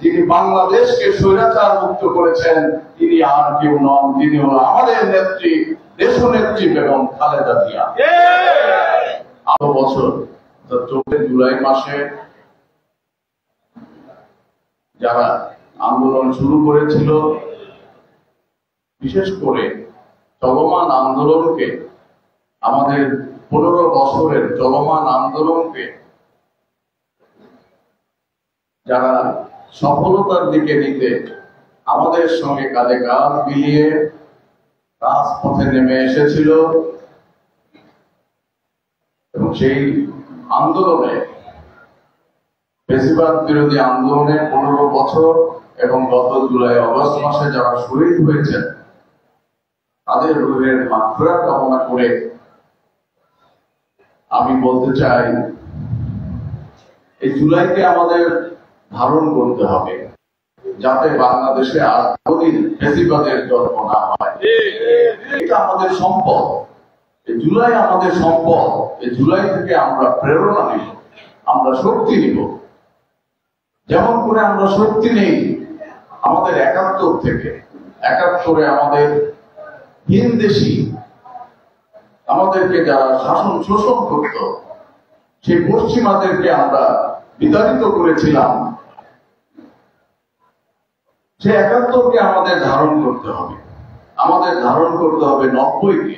যিনি বাংলাদেশকে স্বৈরাচার মুক্ত করেছেন তিনি আর কেউ নন, তিনি হল আমাদের নেত্রী, দেশনেত্রী বেগম খালেদা জিয়া। 8 বছর 14 জুলাই মাসে যারা আন্দোলন শুরু করেছিল, বিশেষ করে চলমান আন্দোলনকে, আমাদের 15 বছরের চলমান আন্দোলনকে যারা সফলতার দিকে নিতে আমাদের সঙ্গে কাঁধে কাঁধ মিলিয়ে রাজপথে নেমে এসেছিল, এবং সেই আন্দোলনে, ফ্যাসিবাদ বিরোধী আন্দোলনে 15 বছর এবং গত জুলাই আগস্ট মাসে যারা শহীদ হয়েছেন তাদের রুহের মাগফিরাত কামনা করে আমি বলতে চাই, এই জুলাইকে আমাদের ধারণ করতে হবে যাতে বাংলাদেশে আর কোনদিন ফ্যাসিবাদের জন্ম না হয়। এটা আমাদের সম্পদ, এই জুলাই আমাদের সম্পদ। এই জুলাই থেকে আমরা প্রেরণা নিব, আমরা শক্তি নিব। যেমন করে আমরা শক্তি নেই আমাদের 71 থেকে, 71-এ আমাদের ভিনদেশী আমাদেরকে যারা শাসন শোষণ করত, সেই পশ্চিমাদেরকে আমরা বিতাড়িত করেছিলাম, সে 71-কে আমাদের ধারণ করতে হবে। আমাদের ধারণ করতে হবে 90-কে।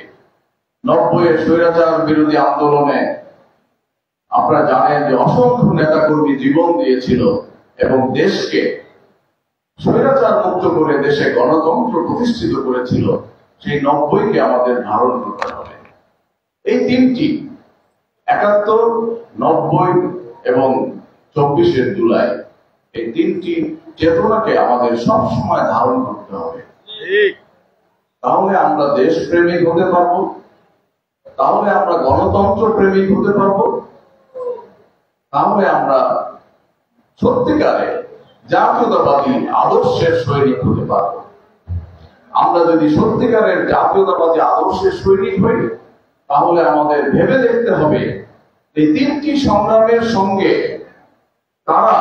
90-এর স্বৈরাচার বিরোধী আন্দোলনে আপনারা জানেন যে অসংখ্য নেতাকর্মী জীবন দিয়েছিল এবং দেশকে স্বৈরাচার মুক্ত করে দেশে গণতন্ত্র প্রতিষ্ঠিত করেছিল। সেই 90-কে আমাদের ধারণ করতে হবে। এই তিনটি, 71, 90 এবং 24 জুলাই, এই তিনটি চেতনাকে আমাদের সবসময় ধারণ করতে হবে। তাহলে আমরা দেশপ্রেমিক হতে পারবো, তাহলে আমরা গণতন্ত্র প্রেমিক হতে পারবো, তাহলে আমরা সত্যিকারে জাতীয়তাবাদী আদর্শের সৈনিক হতে পারবো। আমরা যদি সত্যিকারের জাতীয়তাবাদী আদর্শের সৈনিক হই তাহলে আমাদের ভেবে দেখতে হবে এই তিনটি সংগ্রামের সঙ্গে কারা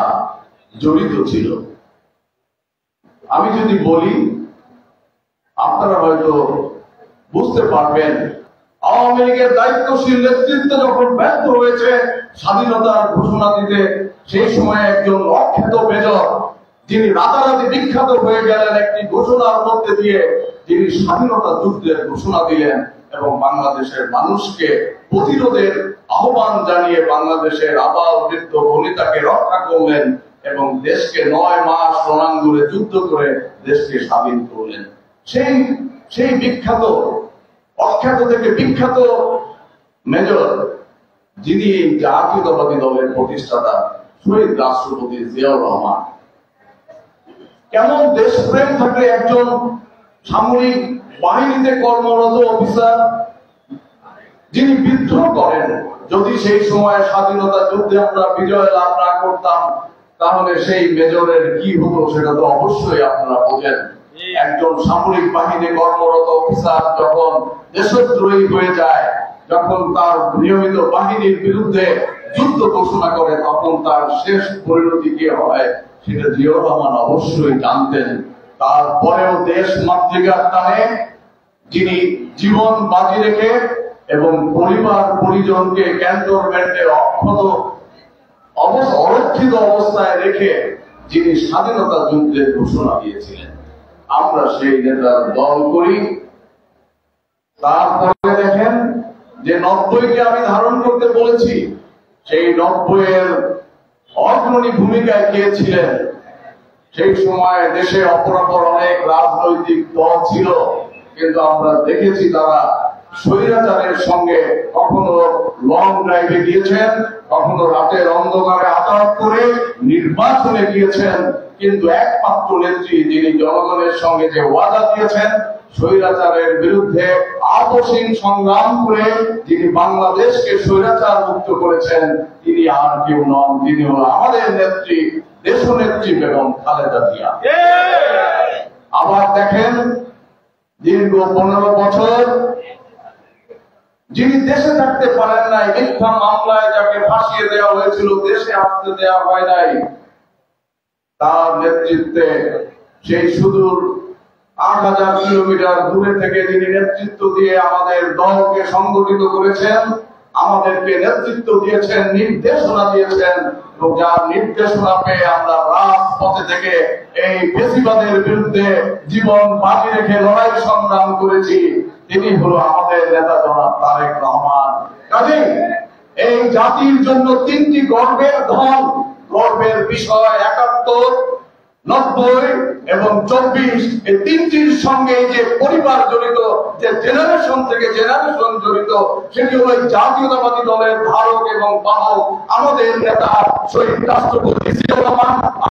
জড়িত ছিল। আমি যদি বলি আপনারা হয়তো বুঝতে পারবেন, আওয়ামী লীগের দায়িত্বশীল নেতৃত্ব যখন ব্যর্থ হয়েছে স্বাধীনতার ঘোষণা দিতে, সেই সময় একজন অখ্যাত মেজর যিনি রাতারাতি বিখ্যাত হয়ে গেলেন একটি ঘোষণার মধ্যে দিয়ে, যিনি স্বাধীনতা যুদ্ধের ঘোষণা দিলেন এবং বাংলাদেশের মানুষকে প্রতিরোধের আহ্বান জানিয়ে বাংলাদেশের আবাল বৃদ্ধ বনিতাকে রক্ষা করলেন এবং দেশকে 9 মাস রণাঙ্গনে যুদ্ধ করে দেশকে স্বাধীন করলেন। সেই বিখ্যাত, অখ্যাত থেকে বিখ্যাত মেজর, যিনি জাতীয়তাবাদী দলের প্রতিষ্ঠাতা শহীদ রাষ্ট্রপতি জিয়াউর রহমান। কেমন দেশপ্রেম থাকলে একজন সামরিক বাহিনীতে কর্মরত অফিসার যিনি বিদ্রোহ করেন, যদি সেই সময় স্বাধীনতা যুদ্ধে আমরা বিজয় লাভ না করতাম তাহলে সেই মেজরের কি হতো সেটা তো অবশ্যই আপনারা বোঝেন। একজন সামরিক বাহিনী কর্মরত অফিসার যখন দেশদ্রোহী হয়ে যায়, যখন তার নিয়মিত বাহিনীর বিরুদ্ধে যুদ্ধ ঘোষণা করে, তখন তার শেষ পরিণতি কি হয় সেটা জিয়াউর রহমান অবশ্যই জানতেন। তারপরেও দেশ মাতৃকার টানে যিনি জীবন বাজি রেখে এবং পরিবার পরিজনকে ক্যান্টনমেন্টে অরক্ষিত অবস্থায় রেখে যিনি স্বাধীনতা যুদ্ধের ঘোষণা দিয়েছিলেন, আমরা সেই নেতার দল করি। তারপরে দেখেন যে 90-কে আমি ধারণ করতে বলেছি, সেই 90-এর অগ্রণী ভূমিকায় কে ছিলেন? সেই সময় দেশে অপরাপর অনেক রাজনৈতিক দল ছিল, কিন্তু আমরা দেখেছি তারা স্বৈরাচারের সঙ্গে কখনো লং ড্রাইভে গিয়েছেন, কখনো রাতের অন্ধকারে আঘাত করে নির্বাচনে গিয়েছেন, কিন্তু একমাত্র নেত্রী যিনি জনগণের সঙ্গে যে ওয়াদা দিয়েছেন স্বৈরাচারের বিরুদ্ধে আপসহীন সংগ্রাম করে যিনি বাংলাদেশকে স্বৈরাচার মুক্ত করেছেন, তিনি আর কেউ নন, তিনি হল আমাদের নেত্রী, দেশনেত্রী বেগম খালেদা জিয়া। আবার দেখেন দীর্ঘ 15 বছর যিনি দেশে থাকতে পারেন নাই, মিথ্যা মামলায় যাকে ফাঁসিয়ে দেওয়া হয়েছিল, দেশে আসতে দেওয়া হয় নাই, তার নেতৃত্বে সেই সুদূর ৮,০০০ কিলোমিটার দূরে থেকে যিনি নেতৃত্ব দিয়ে আমাদের দলকে সংগঠিত করেছেন, আমাদেরকে নেতৃত্ব দিয়েছেন, নির্দেশনা দিয়েছেন, এবং যার নির্দেশনা পেয়ে আমরা রাজপথে থেকে এই ফেসিবাদের বিরুদ্ধে জীবন বাজি রেখে লড়াই সংগ্রাম করেছি, তিনি হলো আমাদের নেতা জনাব তারেক রহমান। কাজেই এই জাতির জন্য তিনটি গর্বের ধন, গর্বের বিষয় ৭১, ৯০ এবং ২৪, এই তিনটির সঙ্গে যে পরিবার জড়িত, যে জেনারেশন থেকে জেনারেশন জড়িত, সেটি হলো জাতীয়তাবাদী দলের ধারক এবং বাহক আমাদের নেতা শহীদ রাষ্ট্রপতি জিয়াউর রহমান।